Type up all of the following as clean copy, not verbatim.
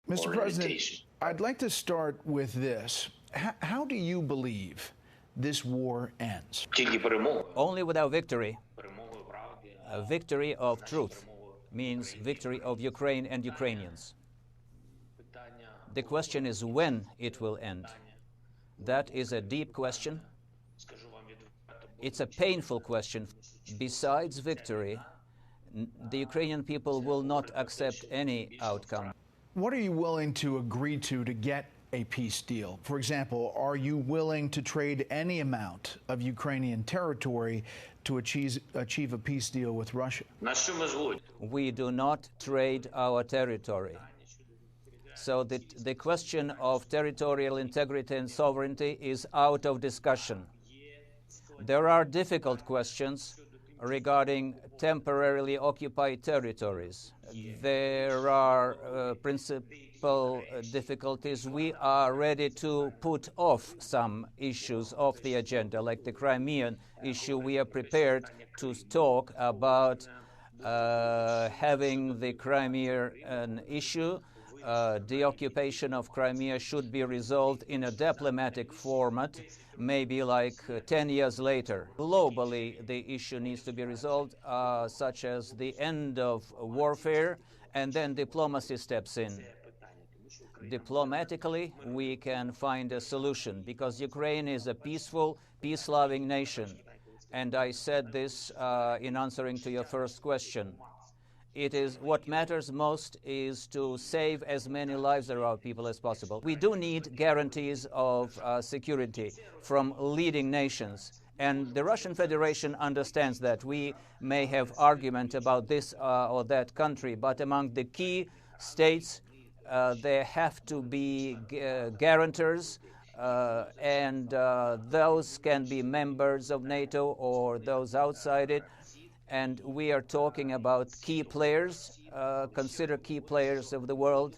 Mr. President, I'd like to start with this. How do you believe this war ends? Only with our victory. A victory of truth means victory of Ukraine and Ukrainians. The question is when it will end. That is a deep question. It's a painful question. Besides victory, the Ukrainian people will not accept any outcome. What are you willing to agree to get a peace deal? For example, are you willing to trade any amount of Ukrainian territory to achieve a peace deal with Russia? We do not trade our territory. So the question of territorial integrity and sovereignty is out of discussion. There are difficult questions regarding temporarily occupied territories. There are principal difficulties. We are ready to put off some issues off the agenda, like the Crimean issue. We are prepared to talk about having the Crimean issue. The occupation of Crimea should be resolved in a diplomatic format, maybe like 10 years later. Globally, the issue needs to be resolved, such as the end of warfare, and then diplomacy steps in. Diplomatically, we can find a solution, because Ukraine is a peaceful, peace-loving nation. And I said this in answering to your first question. It is what matters most is to save as many lives of our people as possible. We do need guarantees of security from leading nations. And the Russian Federation understands that. We may have argument about this or that country, but among the key states, there have to be guarantors, and those can be members of NATO or those outside it. And we are talking about key players, consider key players of the world.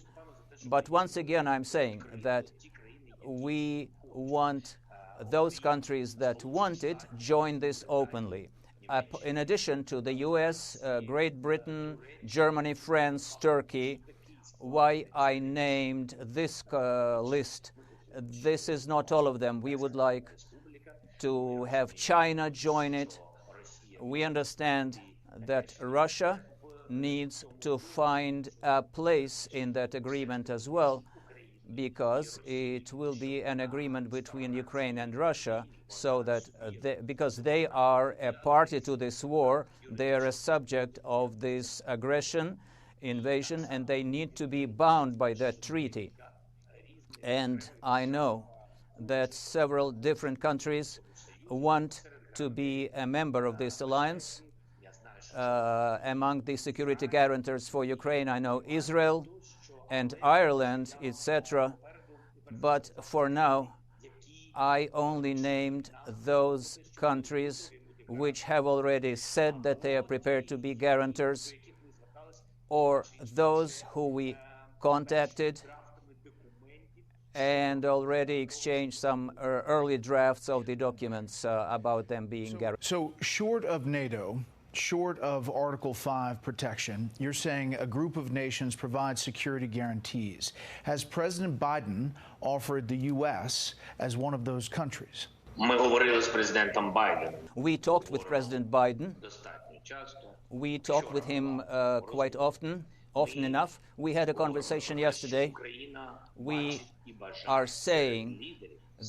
But once again, I'm saying that we want those countries that want it join this openly. In addition to the US, Great Britain, Germany, France, Turkey, why I named this list. This is not all of them. We would like to have China join it. We understand that Russia needs to find a place in that agreement as well, because it will be an agreement between Ukraine and Russia, so that because they are a party to this war, they are a subject of this invasion, and they need to be bound by that treaty. And I know that several different countries want to be a member of this alliance. Among the security guarantors for Ukraine, I know Israel and Ireland, etc. But for now, I only named those countries which have already said that they are prepared to be guarantors, or those who we contacted and already exchanged some early drafts of the documents about them being guaranteed. So short of NATO, short of Article 5 protection, you're saying a group of nations provide security guarantees. Has President Biden offered the U.S. as one of those countries? We talked with President Biden. We talked with him quite often enough. We had a conversation yesterday. We are saying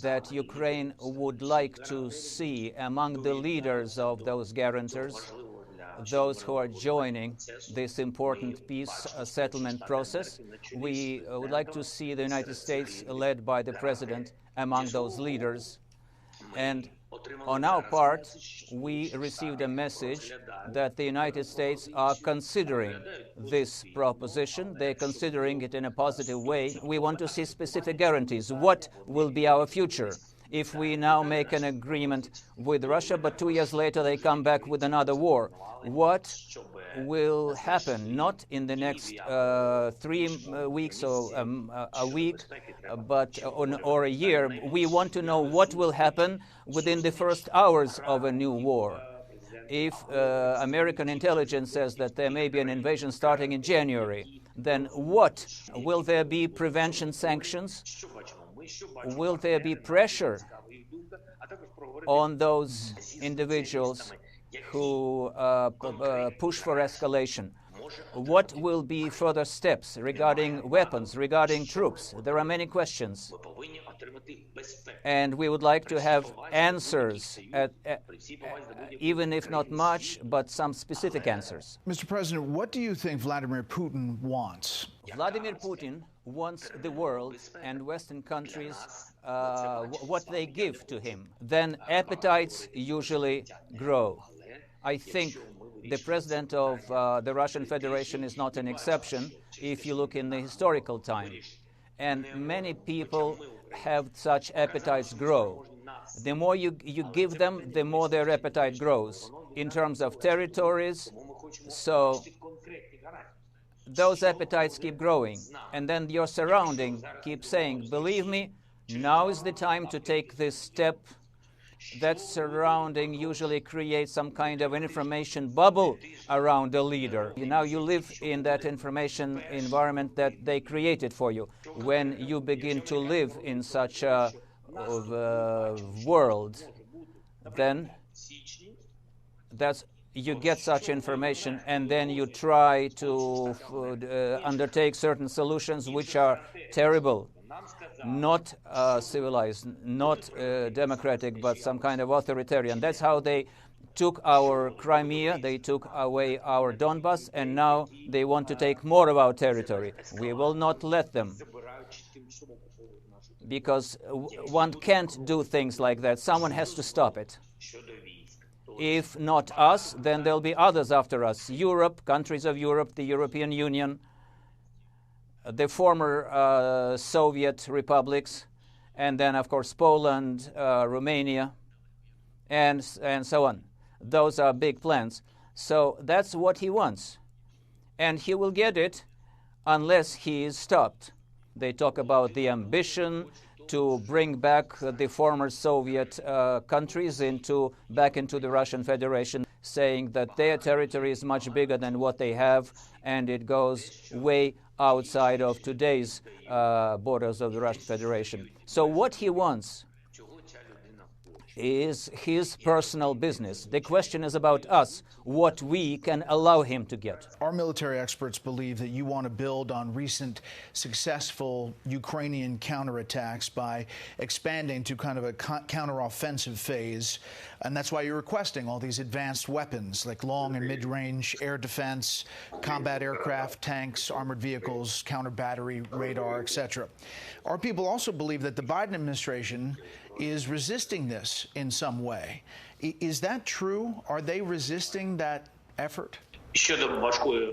that Ukraine would like to see among the leaders of those guarantors those who are joining this important peace settlement process. We would like to see the United States led by the President among those leaders. And on our part, we received a message that the United States are considering this proposition. They're considering it in a positive way. We want to see specific guarantees. What will be our future if we now make an agreement with Russia, but 2 years later they come back with another war? What will happen, not in the next 3 weeks or a week, but or a year? We want to know what will happen within the first hours of a new war. If American intelligence says that there may be an invasion starting in January, then what? Will there be prevention sanctions? Will there be pressure on those individuals who push for escalation? What will be further steps regarding weapons, regarding troops? There are many questions. And we would like to have answers, even if not much, but some specific answers. Mr. President, what do you think Vladimir Putin wants? Vladimir Putin wants the world and Western countries what they give to him. Then appetites usually grow. I think the president of the Russian Federation is not an exception if you look in the historical time. And many people have such appetites grow. The more you give them, the more their appetite grows in terms of territories. So those appetites keep growing. And then your surrounding keeps saying, believe me, now is the time to take this step. That surrounding usually creates some kind of information bubble around the leader. Now you live in that information environment that they created for you. When you begin to live in such a world, then you get such information, and then you try to undertake certain solutions which are terrible. Not civilized, not democratic, but some kind of authoritarian. That's how they took our Crimea, they took away our Donbas, and now they want to take more of our territory. We will not let them, because one can't do things like that. Someone has to stop it. If not us, then there'll be others after us. Europe, countries of Europe, the European Union, the former Soviet republics, and then, of course, Poland, Romania, and so on. Those are big plans. So that's what he wants. And he will get it unless he is stopped. They talk about the ambition to bring back the former Soviet countries back into the Russian Federation, saying that their territory is much bigger than what they have, and it goes way outside of today's borders of the Russian Federation. So what he wants is his personal business. The question is about us, what we can allow him to get. Our military experts believe that you want to build on recent successful Ukrainian counterattacks by expanding to kind of a counteroffensive phase, and that's why you're requesting all these advanced weapons like long and mid-range air defense, combat aircraft, tanks, armored vehicles, counter-battery radar, etc. Our people also believe that the Biden administration is resisting this in some way. Is that true? Are they resisting that effort?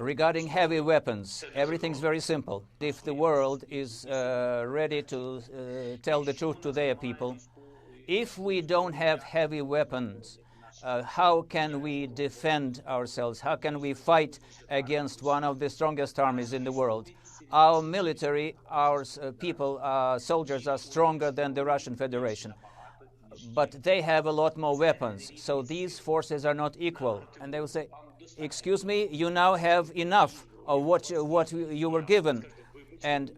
Regarding heavy weapons, everything's very simple. If the world is ready to tell the truth to their people, if we don't have heavy weapons, how can we defend ourselves? How can we fight against one of the strongest armies in the world? Our military, our people, soldiers are stronger than the Russian Federation. But they have a lot more weapons, so these forces are not equal. And they will say, excuse me, you now have enough of what you were given, and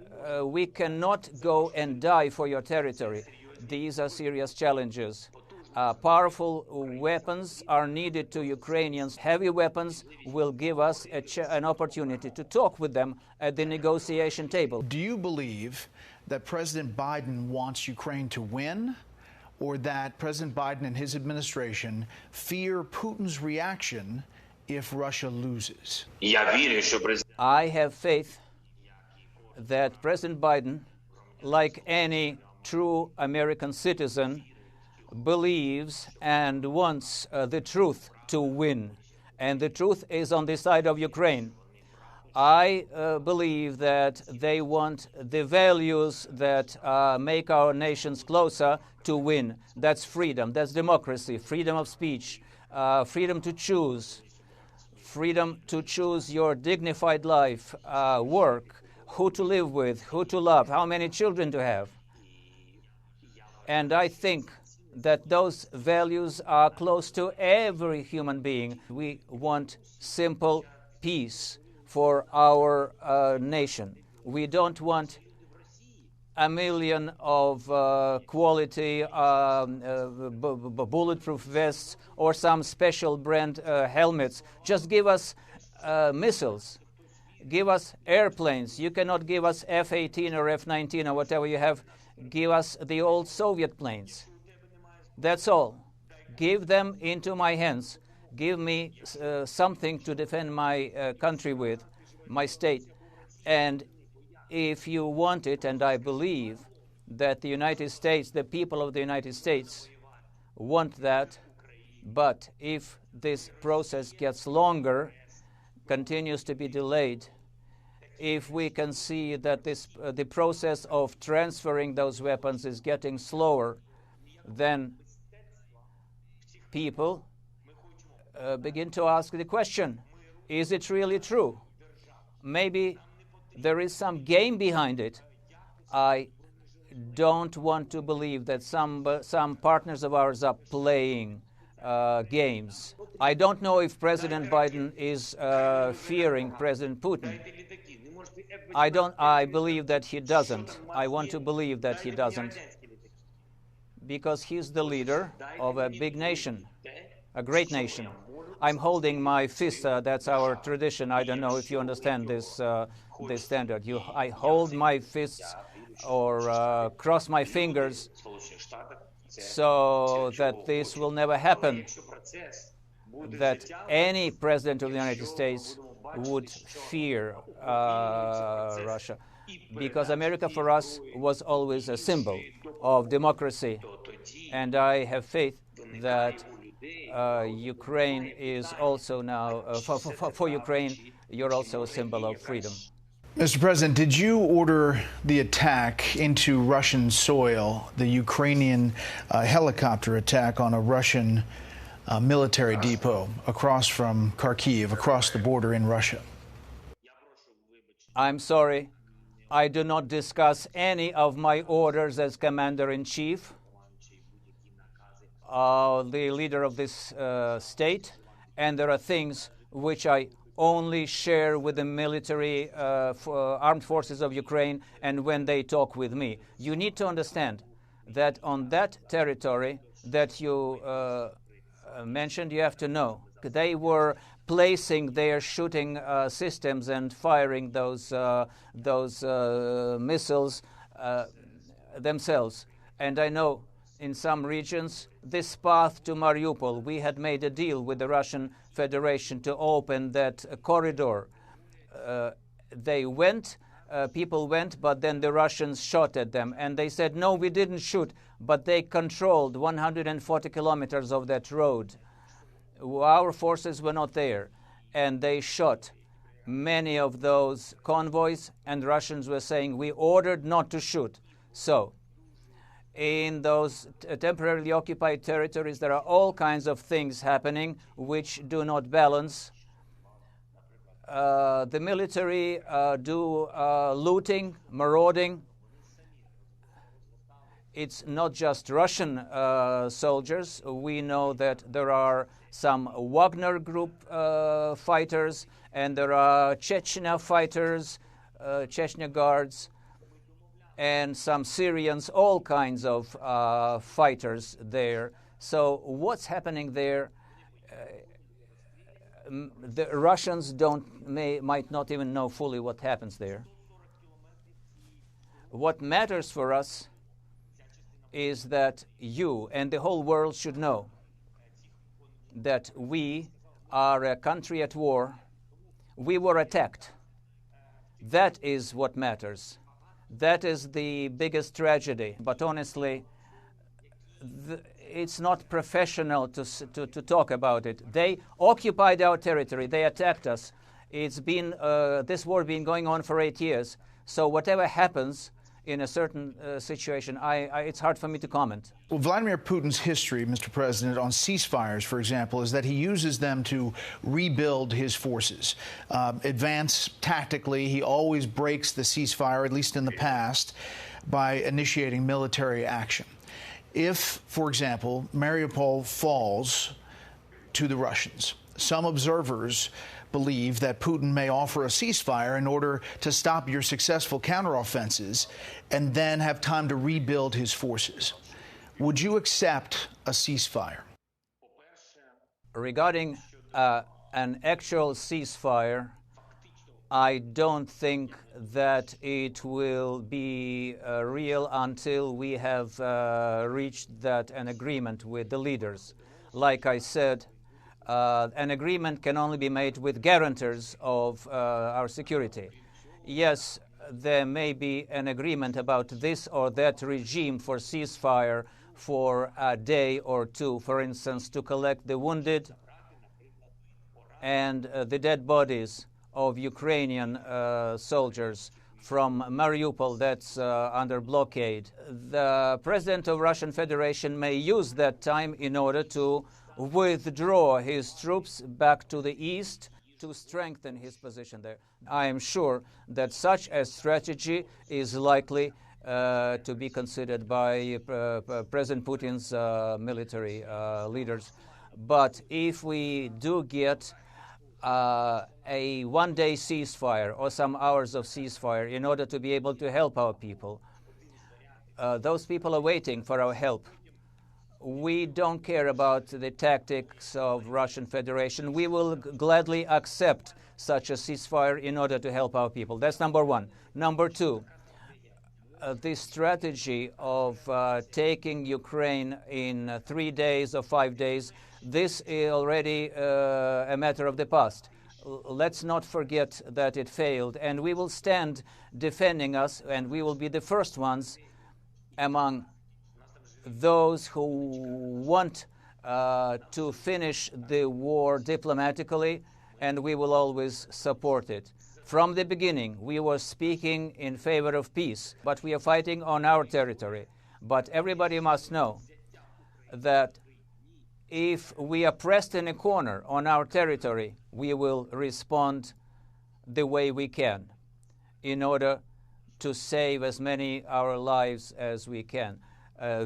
we cannot go and die for your territory. These are serious challenges. Powerful weapons are needed to Ukrainians. Heavy weapons will give us an opportunity to talk with them at the negotiation table. Do you believe that President Biden wants Ukraine to win, or that President Biden and his administration fear Putin's reaction if Russia loses? I have faith that President Biden, like any true American citizen, believes and wants the truth to win. And the truth is on the side of Ukraine. I believe that they want the values that make our nations closer to win. That's freedom, that's democracy, freedom of speech, freedom to choose your dignified life, work, who to live with, who to love, how many children to have. And I think that those values are close to every human being. We want simple peace for our nation. We don't want a million of quality bulletproof vests or some special brand helmets. Just give us missiles. Give us airplanes. You cannot give us F-18 or F-19 or whatever you have. Give us the old Soviet planes. That's all. Give them into my hands. Give me something to defend my country with, my state. And if you want it, and I believe that the United States, the people of the United States want that, but if this process gets longer, continues to be delayed, if we can see that the process of transferring those weapons is getting slower, then people begin to ask the question, is it really true? Maybe there is some game behind it. I don't want to believe that some partners of ours are playing games. I don't know if President Biden is fearing President Putin. I believe that he doesn't. I want to believe that he doesn't, because he's the leader of a big nation, a great nation. I'm holding my fist. That's our tradition. I don't know if you understand this standard. I hold my fists or cross my fingers so that this will never happen, that any president of the United States would fear Russia. Because America for us was always a symbol of democracy. And I have faith that Ukraine is also now, for Ukraine, you're also a symbol of freedom. Mr. President, did you order the attack into Russian soil, the Ukrainian helicopter attack on a Russian military depot across from Kharkiv, across the border in Russia? I'm sorry. I do not discuss any of my orders as Commander-in-Chief, the leader of this state, and there are things which I only share with the military armed forces of Ukraine and when they talk with me. You need to understand that on that territory that you mentioned, you have to know they were placing their shooting systems and firing those missiles themselves. And I know in some regions, this path to Mariupol, we had made a deal with the Russian Federation to open that corridor. They went, people went, but then the Russians shot at them. And they said, no, we didn't shoot, but they controlled 140 kilometers of that road. Our forces were not there, and they shot many of those convoys, and Russians were saying, we ordered not to shoot. So, in those temporarily occupied territories, there are all kinds of things happening which do not balance. The military do looting, marauding. It's not just Russian soldiers. We know that there are some Wagner group fighters, and there are Chechnya fighters, Chechnya guards, and some Syrians, all kinds of fighters there. So what's happening there? The Russians might not even know fully what happens there. What matters for us is that you and the whole world should know that we are a country at war. We were attacked. That is what matters. That is the biggest tragedy. But honestly, it's not professional to talk about it. They occupied our territory. They attacked us. It's been this war been going on for 8 years. So whatever happens in a certain situation, it's hard for me to comment. Well, Vladimir Putin's history, Mr. President, on ceasefires, for example, is that he uses them to rebuild his forces, advance tactically. He always breaks the ceasefire, at least in the past, by initiating military action. If, for example, Mariupol falls to the Russians, Some observers believe that Putin may offer a ceasefire in order to stop your successful counteroffenses and then have time to rebuild his forces. Would you accept a ceasefire? Regarding an actual ceasefire, I don't think that it will be real until we have reached an agreement with the leaders. Like I said, an agreement can only be made with guarantors of our security. Yes, there may be an agreement about this or that regime for ceasefire for a day or two, for instance, to collect the wounded and the dead bodies of Ukrainian soldiers from Mariupol that's under blockade. The president of Russian Federation may use that time in order to withdraw his troops back to the east to strengthen his position there. I am sure that such a strategy is likely to be considered by President Putin's military leaders. But if we do get a one-day ceasefire or some hours of ceasefire in order to be able to help our people, those people are waiting for our help. We don't care about the tactics of Russian Federation. We will gladly accept such a ceasefire in order to help our people. That's number one. Number two, the strategy of taking Ukraine in 3 days or 5 days, this is already a matter of the past. Let's not forget that it failed, and we will stand defending us, and we will be the first ones among those who want to finish the war diplomatically, and we will always support it. From the beginning, we were speaking in favor of peace, but we are fighting on our territory. But everybody must know that if we are pressed in a corner on our territory, we will respond the way we can in order to save as many our lives as we can.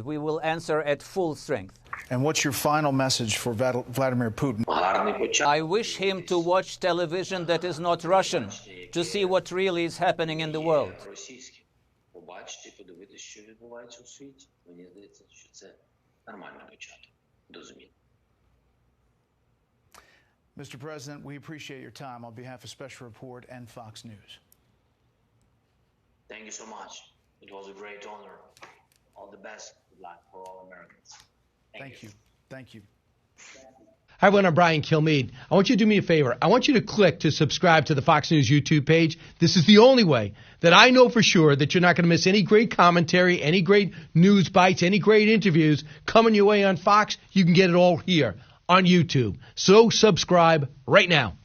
We will answer at full strength. And what's your final message for Vladimir Putin? I wish him to watch television that is not Russian, to see what really is happening in the world. Mr. President, we appreciate your time on behalf of Special Report and Fox News. Thank you so much. It was a great honor. All the best. Good luck for all Americans. Thank you. Thank you. Hi, everyone. I'm Brian Kilmeade. I want you to do me a favor. I want you to click to subscribe to the Fox News YouTube page. This is the only way that I know for sure that you're not going to miss any great commentary, any great news bites, any great interviews coming your way on Fox. You can get it all here on YouTube. So subscribe right now.